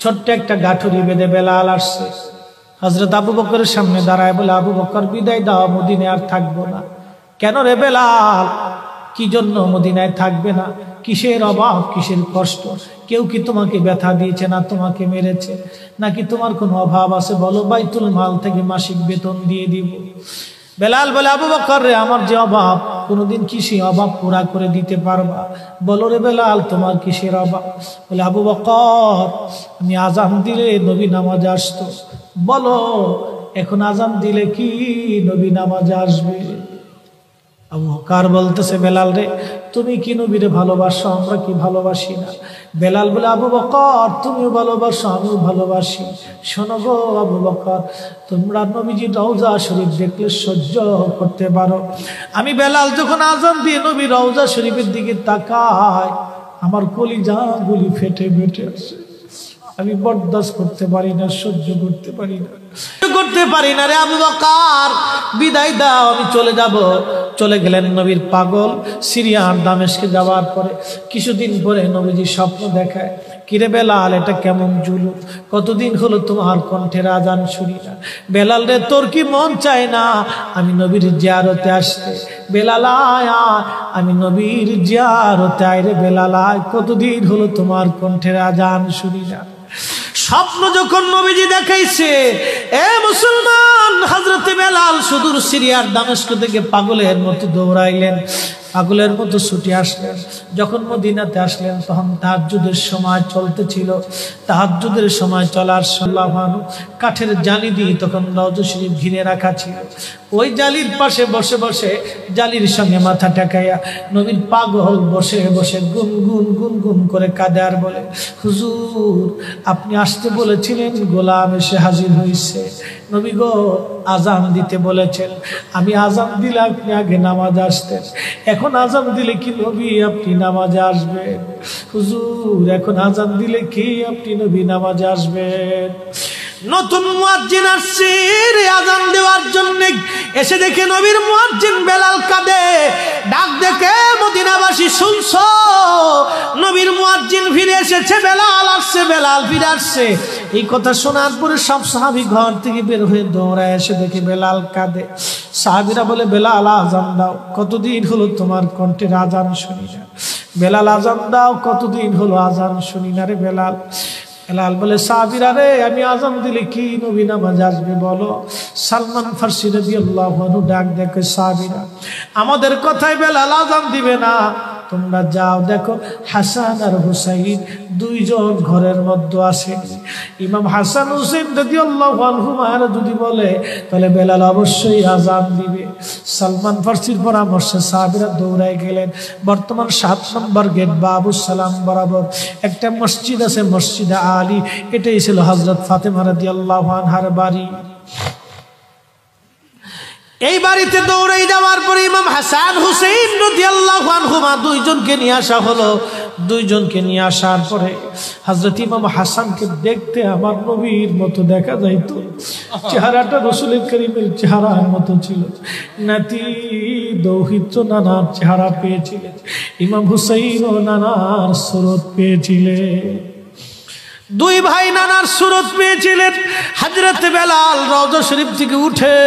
ছোট্ট একটা গাঠুরি বেঁধে বেলাল আসছে। হযরত আবু বকরের সামনে দাঁড়ায় বলে, আবু বকর বিদায় দাও, মদিনায় আর থাকবো না। কেন রে বেলাল, কি জন্য মদিনায় থাকবে না? কিসের অভাব, কিসের কষ্ট? কেউ কি তোমাকে ব্যথা দিয়েছে না তোমাকে মেরেছে? নাকি তোমার কোনো অভাব আছে? বলো, বাইতুল মাল থেকে মাসিক বেতন দিয়ে দিব। বেলাল বলে, আবু বকর রে, আমার যে অভাব, কোনোদিন কি সেই অভাব পুরা করে দিতে পারবা? বলো রে বেলাল, তোমার কিসের অভাব? বলে, আবু বকর, আমি আজান দিলে নবী নামাজে আসতো। বলো, এখন আজান দিলে কি নবী নামাজে আসবে? আবু বকর বলতেছে, বেলাল রে, তুমি কি নবীরে ভালোবাসো, আমরা কি ভালোবাসি না? বেলাল বলে, আবু বকর, তুমিও ভালোবাসো, আমিও ভালোবাসি। শোনো গো আবু বকর, তোমরা নবীজির রওজা শরীফ দেখলে সহ্য করতে পারো? আমি বেলাল যখন আজান দিয়ে নবী রওজা শরীফের দিকে তাকাই, আমার কলিজা গুলি ফেটে ফেটে আসে। আমি বরদাস্ত করতে পারি না, সহ্য করতে পারি না, করতে পারি না রে আবু বকর, বিদায় দাও, আমি চলে যাব। চলে গেলেন নবীর পাগল। সিরিয়ার দামেস্কে যাওয়ার পরে কিছুদিন পরে নবীজি স্বপ্ন দেখায়, কিরে বেলাল, এটা কেমন জুলুম, কতদিন হলো তোমার কণ্ঠের আজান শুনি না। বেলাল রে, তোর কি মন চায় না আমি নবীর জিয়ারতে আসতে? বেলাল আয়, আমি নবীর জিয়ারতে আয় রে বেলাল আয়, কতদিন হলো তোমার কণ্ঠের আজান শুনি না। স্বপ্ন যখন নবীজি দেখাইছে, এ মুসলমান, হযরতে বেলাল সুদূর সিরিয়ার দামেস্ক থেকে পাগলের মতো দৌড়াইলেন, পাগলের মতো ছুটে আসলেন। যখন মদিনাতে আসলেন তখন তাহাজ্জুদের সময় চলতেছিল। তাহাজ্জুদের সময় চলার সাল্লাল্লাহু কাঠের জালি দিয়ে তখন রওজা শরীফ ঘিরে রাখা ছিল। ওই জালির পাশে বসে বসে, জালির সঙ্গে মাথা ঠেকাইয়া নবীর পাগল বসে বসে গুনগুন গুনগুন করে কাঁদে আর বলে, হুজুর, আপনি আসতে বলেছিলেন, গোলাম এসে হাজির হয়েছে। নবী গো, আজান দিতে বলেছেন, আমি আজান দিলে আপনি আগে নামাজ আসতেন, এখন আজান দিলে কি নবী আপনি নামাজে আসবেন? হুজুর, এখন আজান দিলে কি আপনি নবী নামাজে আসবেন? নতুন মুয়াজ্জিন আসছে আজান দেওয়ার জন্য, এসে দেখে নবীর মুয়াজ্জিন বেলাল কাঁদে। ডাক দেখে মদিনাবাসী, শুনছো, নবীর মুয়াজ্জিন ফিরে এসেছে, বেলাল আসছে, বেলাল ফিরে আসছে। এই কথা শোনার পরে সব সাহাবী ঘর থেকে বের হয়ে দৌড়ায় এসে দেখে বেলাল কাঁদে। সাহাবীরা বলে, বেলাল আজান দাও, কতদিন হলো তোমার কণ্ঠের আজান শুনি না। বেলাল আজান দাও, কতদিন হলো আজান শুনি না রে বেলাল। বেলাল বলে, সাহাবীরা রে, আমি আজান দিলে কি নবী নামাজ আসবে বলো? সালমান ফারসি রাদিয়াল্লাহু আনহু ডাক দেখে, সাহাবীরা, আমাদের কথায় বেলাল আজান দিবে না, তোমরা যাও দেখো হাসান আর হুসাইন দুইজন ঘরের মধ্যে আছে। ইমাম হাসান হুসাইন রাদিয়াল্লাহু আনহুমা যদি বলে তাহলে বেলাল অবশ্যই আজান দিবে। সালমান ফারসির পরামর্শে সাহাবীরা দৌড়ায় গেলেন। বর্তমান 7 নম্বর গেট বাবু সালাম বরাবর একটা মসজিদ আছে, মসজিদে আলী। এটাই ছিল হযরত ফাতেমা রাদিয়াল্লাহু আনহার বাড়ি। এই বাড়িতে দৌড়ে যাওয়ার পরে ইমাম হাসান হুসাইন রাদিয়াল্লাহু আনহুমা দুইজনকে নিয়ে আসা হলো। দুইজনকে নিয়ে আসার পরে হযরত ইমাম হাসানকে দেখতে আমার নবীর মতো দেখা যাইতো, চেহারাটা রাসূল করিমের চেহারার মতো ছিল। নাতি দৌহিত্র নানার চেহারা পেয়েছিলেন, ইমাম হুসাইনও নানার সুরত পেয়েছিলেন। দুই ভাই নানার সুরত পেয়েছিলেন। হযরতে বেলাল রওজা শরীফ থেকে উঠে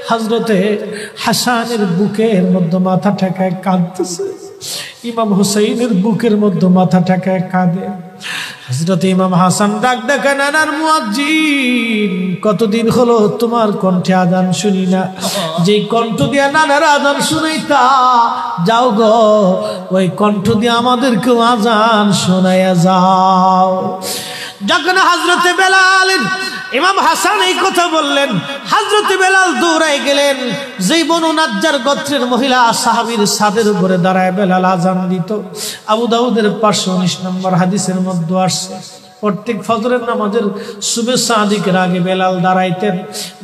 হযরতে হাসানের বুকের মধ্যে মাথা ঠেকায় কাঁদতেছে, ইমাম হুসাইনের বুকের মধ্যে মাথা ঠেকায় কাঁদে। হযরত ইমাম হাসান ডাক ডাকা, নানার মুয়াজ্জিন, কতদিন হলো তোমার কণ্ঠে আজান শুনি না, যে কণ্ঠ দিয়া নানার আজান শুনাইতা, যাও গো ওই কণ্ঠ দিয়ে আমাদেরকেও আজান শোনাইয়া যাও। যখন হযরতে বেলাল ইমাম হাসান এই কথা বললেন, হযরতে বেলাল দৌড়ায় গেলেন। যেই বনু নাজ্জার গোত্রের মহিলা সাহাবীর ছাদের উপরে দাঁড়ায় বেলাল আজান দিত। আবু দাউদের 519 নম্বর হাদিসের মধ্যে আসছে, প্রত্যেক ফজরের নামাজের সুবহে সাদিকের আগে বেলাল দাঁড়াইতেন।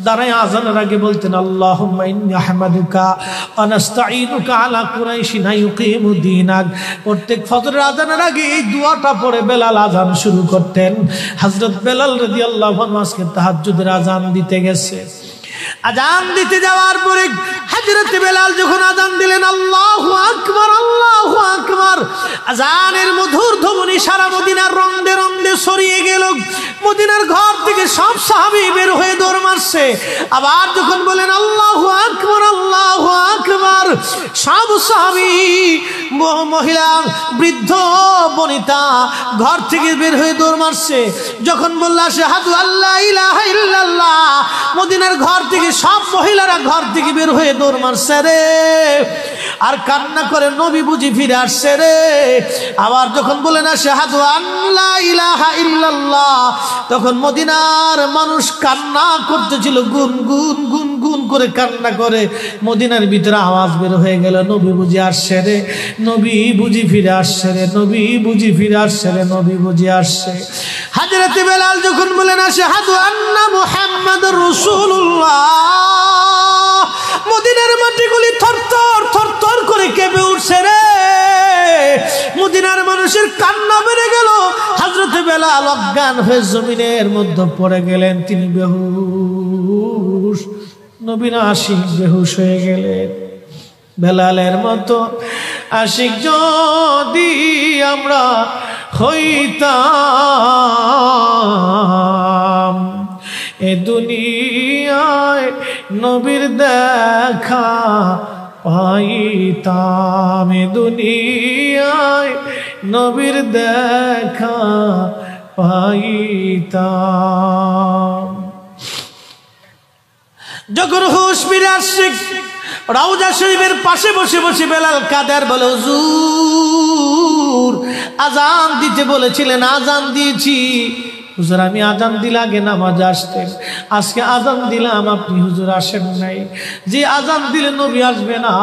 দাঁড়ায় আজানের আগে বলতেন, আল্লাহুম্মা ইন্নী আহমাদুকা ওয়া নাস্তাঈনুকা আলা কুরাইশিন ইউকিমু দীনাক। প্রত্যেক ফজরের আজানের আগে এই দোয়াটা পড়ে বেলাল আজান শুরু করতেন। হযরত বেলাল রাদিয়াল্লাহু আনহু আজকে তাহাজ্জুদের আজান দিতে গেছে। আজান দিতে যাওয়ার পরে হযরত বেলাল যখন আজান দিলেন, আল্লাহু আকবার, আল্লাহু আকবার, আজানের মধুর ধ্বনি সারা মদিনার রন্দে রন্দে ছড়িয়ে গেল। মদিনার ঘর থেকে সব সাহাবী বের হয়ে দৌড় মারছে। আবার যখন বলেন আল্লাহু আকবার, আল্লাহু আকবার, সব সাহাবী, মহিলা, বৃদ্ধ, বনিতা ঘর থেকে বের হয়ে দৌড় মারছে। যখন বলল আশহাদু আল্লা ইলাহা ইল্লাল্লাহ, মদিনার ঘর থেকে সব মহিলারা ঘর থেকে বের হয়ে দৌড় মারছে রে, আর কান্না করে নবী বুঝি ফিরে আসছে রে। আবার যখন বলেন আশহাদু আল্লা ইলাহা ইল্লাল্লাহ, তখন মদিনার মানুষ কান্না করতেছিল, গুন গুন গুন গুন করে কান্না করে। মদিনার ভিতরে আওয়াজ বের হয়ে গেল, নবী বুঝি আসছে রে, নবী বুঝি ফিরে আসছে রে, নবী বুঝি ফিরে আসছে রে, নবী বুঝি আসছে। হযরত বেলাল যখন বলেন আশহাদু আন্না মুহাম্মাদুর রাসূলুল্লাহ, মদিনার মাটিগুলি থরথর থরথর করে কেঁপে উঠছে রে। মদিনার মানুষের কান্না বেড়ে গেল। হযরত বেলাল অজ্ঞান হয়ে জমিনের মধ্যে পড়ে গেলেন, তিনি বেহুশ, নবীর আশিক বেহুশ হয়ে গেলেন। বেলালের মতো আশিক যদি আমরা হইতাম, এ দুনিয়ায় নবীর দেখা পাইতাম, এ দুনিয়ায় নবীর দেখা পাইতাম। যখন হুঁশ ফিরে আসছে, রওজা শরীফের পাশে বসে বসে বেলাল কাদের বলে, হুজুর আজান দিতে বলেছিলেন, আজান দিয়েছি হুজুর, আমি আজান দিলে আগে নামাজ আসতেন, আজকে আজান দিলাম আপনি হুজুর আসেন নাই। যে আজান দিলে নবী আসবে না,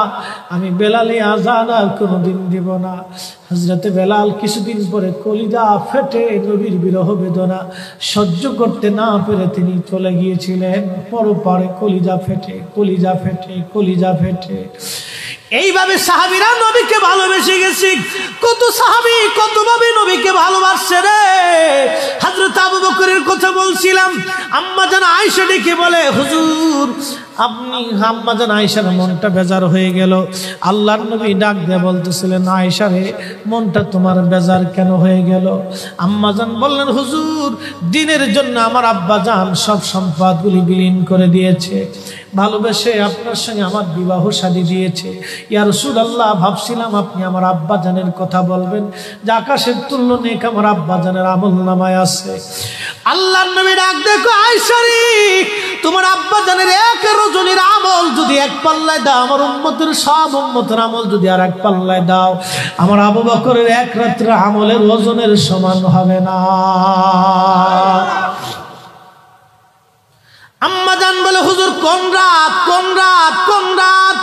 আমি বেলালে আজান আর কোনোদিন দিব না। হযরতে বেলাল কিছুদিন পরে কলিজা ফেটে, নবীর বিরহ বেদনা সহ্য করতে না পেরে তিনি চলে গিয়েছিলেন পরপারে। কলিজা ফেটে, কলিজা ফেটে, কলিজা ফেটে। এইভাবে সাহাবীরা নবীকে ভালোবেসে গেছে। কত সাহাবী কতভাবে নবীকে ভালোবাসছে রে। হযরত আবু বকরের কথা বলছিলাম, আম্মা জান আয়েশা ডেকে বলে, হুজুর আপনি, আম্মা জান আয়েশার মনটা বেজার হয়ে গেল। আল্লাহর নবী ডাক দিয়ে বলতেছিলেন, আয়েশা রে মনটা তোমার বেজার কেন হয়ে গেল? আম্মা জান বললেন, হুজুর দিনের জন্য আমার আব্বা জান সব সম্পদগুলি বিলীন করে দিয়েছে, ভালোবেসে আপনার সঙ্গে আমার বিবাহ শাদী দিয়েছে। ইয়া রাসূলুল্লাহ, ভাবছিলাম আপনি আমার আব্বা জানের কথা বলবেন, যে আকাশের তুল্য নেক আমার আব্বা জানের আমল নামায় আছে। আল্লাহর নবী ডাক দেখো, আয়েশা রে তোমার আব্বা জানের এক রজনীর আমল যদি এক পাল্লায় দাও, আমার উম্মতের সব উম্মতের আমল যদি আর এক পাল্লায় দাও, আমার আবু বকরের এক রাত্রের আমলের ওজনের সমান হবে না। আম্মা জান বলে, হুজুর কোন রাত, কোন রাত, কোন রাত?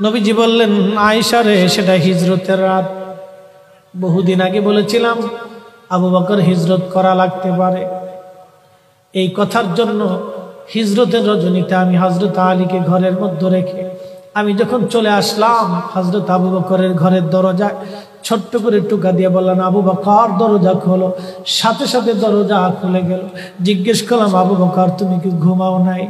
নবীজি বললেন, আয়েশা রে সেটা হিজরতের রাত। বহুদিন আগে বলেছিলাম আবু বকর হিজরত করা লাগতে পারে, এই কথার জন্য হিজরতের রজনীতে আমি হযরত আলীকে ঘরের মধ্যে রেখে আমি যখন চলে আসলাম, হযরত আবু বকরের ঘরের দরজায় ছোট্ট করে টুকা দিয়ে বললেন, আবু বকর দরজা খোলো। সাথে সাথে দরজা খুলে গেল। জিজ্ঞেস করলাম, আবু বকর তুমি কি ঘুমাও নাই?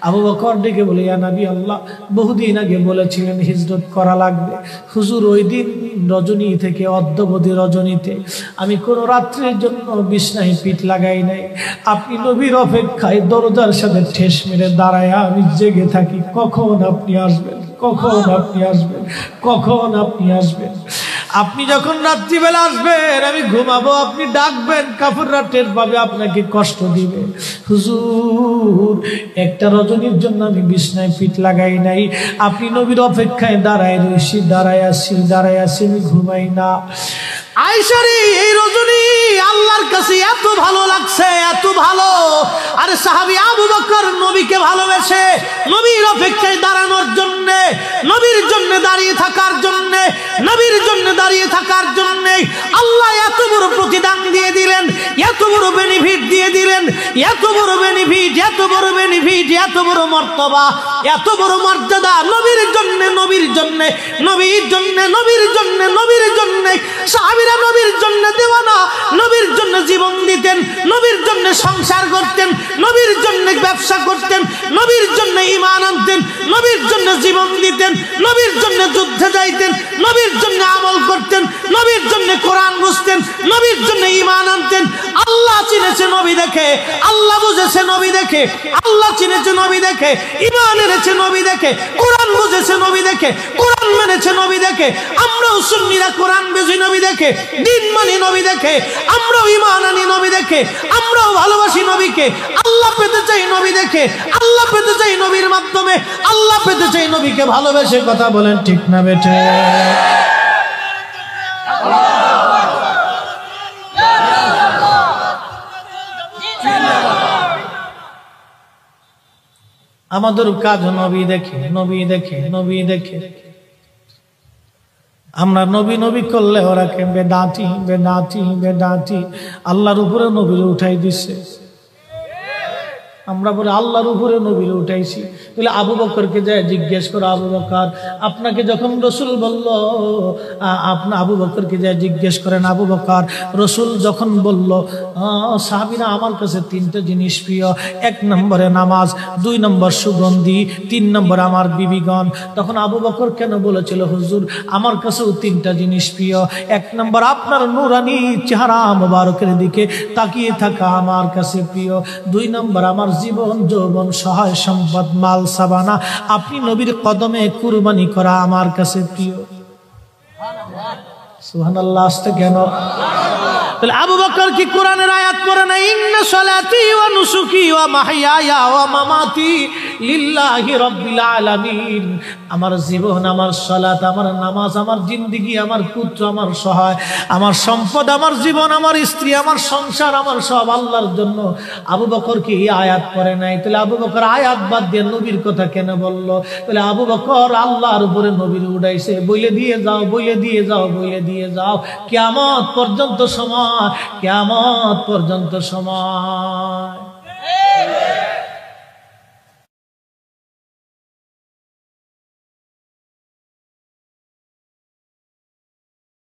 আবু বকর ডেকে বলে, ইয়া নবী আল্লাহ, বহুদিন আগে বলেছিলেন হিজরত করা লাগবে। হুজুর ওই দিন রজনী থেকে অদ্যবধি রজনীতে আমি কোনো রাত্রের জন্য বিছনায় পিঠ লাগাই নাই। আপনি নবীর অপেক্ষায় দরজার সাথে ঠেস মেরে দাঁড়ায় আমি জেগে থাকি, কখন আপনি আসবেন, কখন আপনি আসবেন, কখন আপনি আসবেন। আপনি যখন রাত্রিবেলা আসবেন আমি ঘুমাবো, আপনি ডাকবেন, কাফেররা টের পাবে, আপনাকে কষ্ট দিবে। হুজুর একটা রজনীর জন্য আমি বিছনায় পিঠ লাগাই নাই, আপনি নবীর অপেক্ষায় দাঁড়ায় রয়েছি, দাঁড়ায় আসি, দাঁড়ায় আসি, আমি ঘুমাই না। আয়েশা রে এই রজনী আল্লাহর কাছে এত ভালো লাগছে, এত ভালো। আর সাহাবী আবু বকর নবীকে ভালোবেসে নবীর অপেক্ষায় দাঁড়ানোর জন্য, নবীর জন্য দাঁড়িয়ে থাকার জন্য, নবীর জন্য দাঁড়িয়ে থাকার জন্য আল্লাহ এত বড় প্রতিদান দিয়ে দিলেন, এত বড় বেনিফিট দিয়ে দিলেন, এত বড় বেনিফিট, এত বড় বেনিফিট, এত বড় মর্তবা, এত বড় মর্যাদা নবীর জন্য, নবীর জন্য, নবীর জন্য, নবীর জন্য, নবীর জন্য। সাহাবীরা সাহাবীরা নবীর জন্য দেওয়ানা, নবীর জন্য জীবন দিতেন, নবীর জন্য সংসার করতেন, নবীর জন্য ব্যবসা করতেন, নবীর জন্য ঈমান আনতেন, নবীর জন্য জীবন দিতেন, নবীর জন্য যুদ্ধে যাইতেন, নবীর জন্য আমল করতেন, নবীর জন্য কোরআন বুঝতেন, নবীর জন্য ঈমান আনতেন। আল্লাহ চিনেছে নবী দেখে, আল্লাহ বুঝেছে নবী দেখে, আল্লাহ চিনেছে নবী দেখে, ঈমান এনেছে নবী দেখে, কোরআন বুঝেছে নবী দেখে, কোরআন মেনেছে নবী দেখে। আমরাও সুন্নিরা কোরআন বুঝি নবী দেখে, দিন মানি নবী দেখে, আমরাও ঈমান আনি নবী দেখে, আমরাও ভালোবাসি নবীকে। আল্লাহ পেতে চাই নবী দেখে, আল্লাহ পেতে চাই নবীর মাধ্যমে, আল্লাহ পেতে চাই নবীকে ভালোবেসে। কথা বলেন ঠিক না বেঠে? আমাদের কাজ নবী দেখে, নবী দেখে, নবী দেখে। আমরা নবী নবী করলে ওরা কে বেদাতি বেদাতি বেদাতি, আল্লাহর উপরে নবীরে উঠাই দিচ্ছে। আমরা বলে আল্লাহর উপরে নবীরে উঠাইছি। তাহলে আবু বকরকে যায় জিজ্ঞেস করো, আবু বকর আপনাকে যখন রসুল বলল, আপনি আবু বকরকে যায় জিজ্ঞেস করেন, আবু বকর রসুল যখন বলল সাহাবীরা আমার কাছে তিনটা জিনিস প্রিয়, 1 নম্বরে নামাজ, 2 নম্বর সুগন্ধি, 3 নম্বর আমার বিবিগণ। তখন আবু বকর কেন বলেছিল, হুজুর আমার কাছেও 3টা জিনিস প্রিয়। 1 নম্বর আপনার নূরানি চেহারা মোবারকের দিকে তাকিয়ে থাকা আমার কাছে প্রিয়। 2 নম্বর আমার জীবন যৌবন সহায় সম্পদ মাল সাবানা আপনি নবীর কদমে কুরবানি করা আমার কাছে প্রিয়। সুবহানাল্লাহ। আসতে কেন? তাহলে আবু বকর কি কোরআনের আয়াত পড়ে না? ইন্না সলাতি ওয়া নুসুকি ওয়া মাহইয়ায়া ওয়া মামাতি লিল্লাহি রাব্বিল আলামিন। আমার জীবন, আমার সালাত, আমার নামাজ, আমার জিন্দেগি, আমার পুত্র, আমার সহায়, আমার সম্পদ, আমার জীবন, আমার স্ত্রী, আমার সংসার, আমার সব আল্লাহর জন্য। আবু বকর কি এই আয়াত পড়ে নাই? তাহলে আবু বকর আয়াত বাদ দিয়ে নবীর কথা কেন বলল? তাহলে আবু বকর আল্লাহর উপরে নবীর উড়াইছে। বলে দিয়ে যাও, বলে দিয়ে যাও, বলে দিয়ে যাও, কিয়ামত পর্যন্ত সময়, কিয়ামত পর্যন্ত সময়।